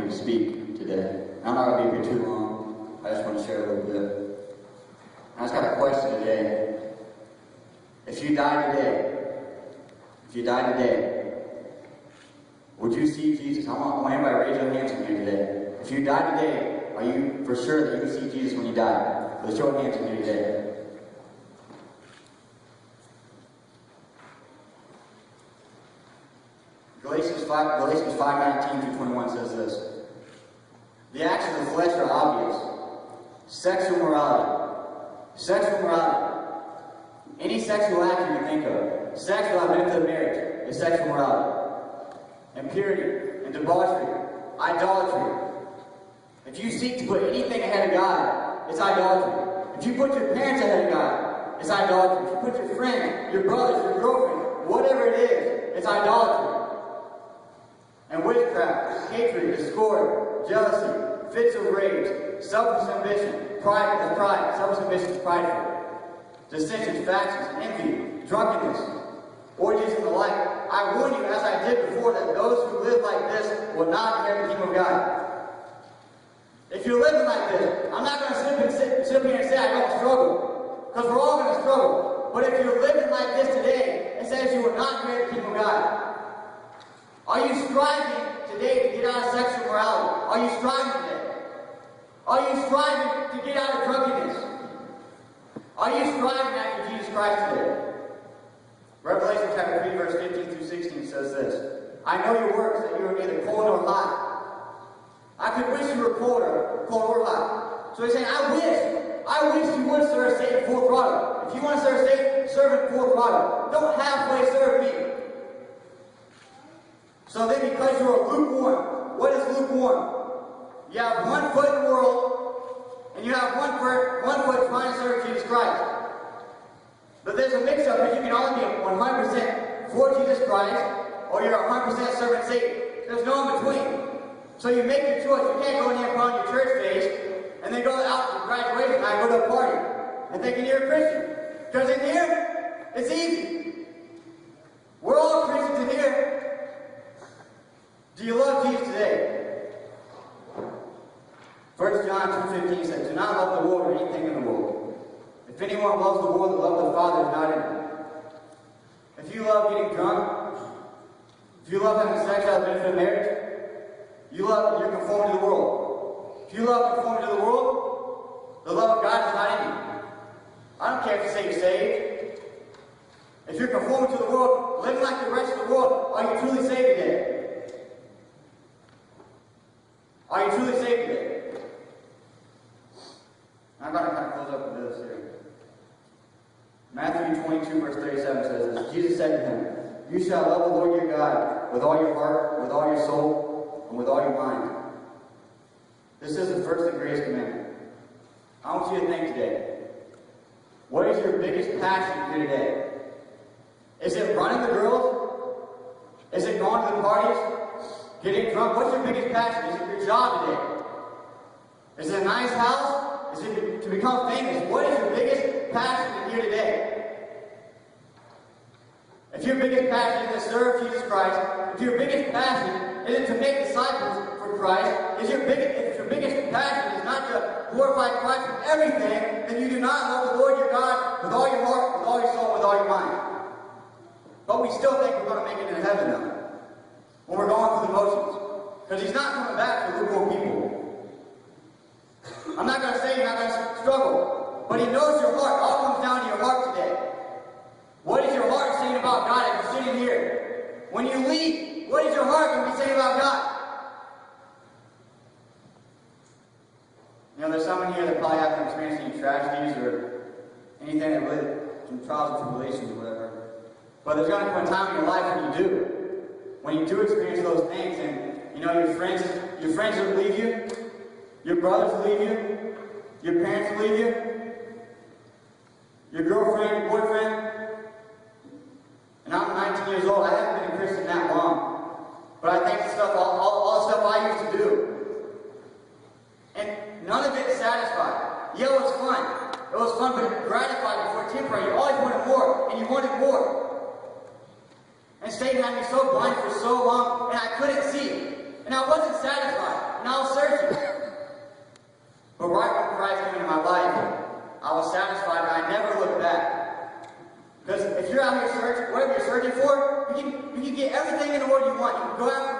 opportunity to speak today. I'm not going to be here too long. I just want to share a little bit. I just got a question today. If you die today, would you see Jesus? I want everybody to raise your hands in here today. If you die today, are you for sure that you will see Jesus when you die? Let's show hands in here today. Galatians 5:19 through 21 says this. The acts of the flesh are obvious. Sexual morality. Any sexual act you can think of. Sex without benefit of marriage is sexual morality. Impurity and debauchery. Idolatry. If you seek to put anything ahead of God, it's idolatry. If you put your parents ahead of God, it's idolatry. If you put your friends, your brothers, your girlfriend, whatever it is, it's idolatry. And witchcraft, hatred, discord, jealousy, fits of rage, selfish ambition, selfish ambition is prideful. Dissensions, factions, envy, drunkenness, orgies, and the like. I warn you, as I did before, that those who live like this will not inherit the kingdom of God. If you're living like this, I'm not going to sit here and say I don't struggle, because we're all going to struggle. But if you're living like this today, it says you will not inherit the kingdom of God. Are you striving today to get out of sexual morality? Are you striving today? Are you striving to get out of drunkenness? Are you striving after Jesus Christ today? Revelation chapter 3, verse 15 through 16 says this. I know your works, that you are neither cold nor hot. I could wish you were cold or hot. So he's saying, I wish you would serve Satan full throttle. If you want to serve Satan, serve him full throttle. Don't halfway serve me. So then because you are lukewarm, what is lukewarm? You have 1 foot in the world, and you have one foot trying to serve Jesus Christ. But there's a mix-up because you can only be 100% for Jesus Christ, or you're 100% serving Satan. There's no in between. So you make your choice. You can't go in here and put on your church face, and then go out to graduation night, go to a party, and thinking you're a Christian. Because in here, it's easy. We're all Christians in here. Do you love Jesus today? 1 John 2:15 says, do not love the world or anything in the world. If anyone loves the world, the love of the Father is not in him. If you love getting drunk, if you love having sex out of the benefit of marriage, you're conforming to the world. If you love conforming to the world, the love of God is not in you. I don't care if you say you're saved. If you're conforming to the world, living like the rest of the world, are you truly saved today? Are you truly saved today? I'm going to kind of close up with this here. Matthew 22, verse 37 says this. Jesus said to him, you shall love the Lord your God with all your heart, with all your soul, and with all your mind. This is the first and greatest commandment. I want you to think today. What is your biggest passion here today? Is it running the girls? Is it going to the parties? Getting drunk? What's your biggest passion? Is it your job today? Is it a nice house? Is it to become famous? What is your biggest passion here today? If your biggest passion is to serve Jesus Christ, if your biggest passion is to make disciples for Christ, if your biggest passion is not to glorify Christ with everything, then you do not love the Lord your God with all your heart, with all your soul, with all your mind. But we still think we're going to make it into heaven now, when we're going through the motions. Because he's not coming back for lukewarm people. I'm not going to say you're not going to struggle, but he knows your heart. All comes down to your heart today. What is your heart saying about God as you're sitting here? When you leave, what is your heart going to be saying about God? You know, there's some in here that probably haven't experienced any tragedies or anything that really, some trials and tribulations or whatever. But there's going to come a time in your life when you do. When you do experience those things, and you know your friends will leave you, your brothers will leave you, your parents will leave you, your girlfriend, your boyfriend. And I'm 19 years old. I haven't been a Christian that long, but I think all the stuff I used to do, and none of it satisfied. Yeah, it was fun. It was fun, but gratified before temporary. You always wanted more, and you wanted more. And Satan had me so blind for so long, and I couldn't see. And I wasn't satisfied. and I was searching. But right when Christ came into my life, I was satisfied and I never looked back. Because if you're out here searching, whatever you're searching for, you can get everything in the world you want. You can go out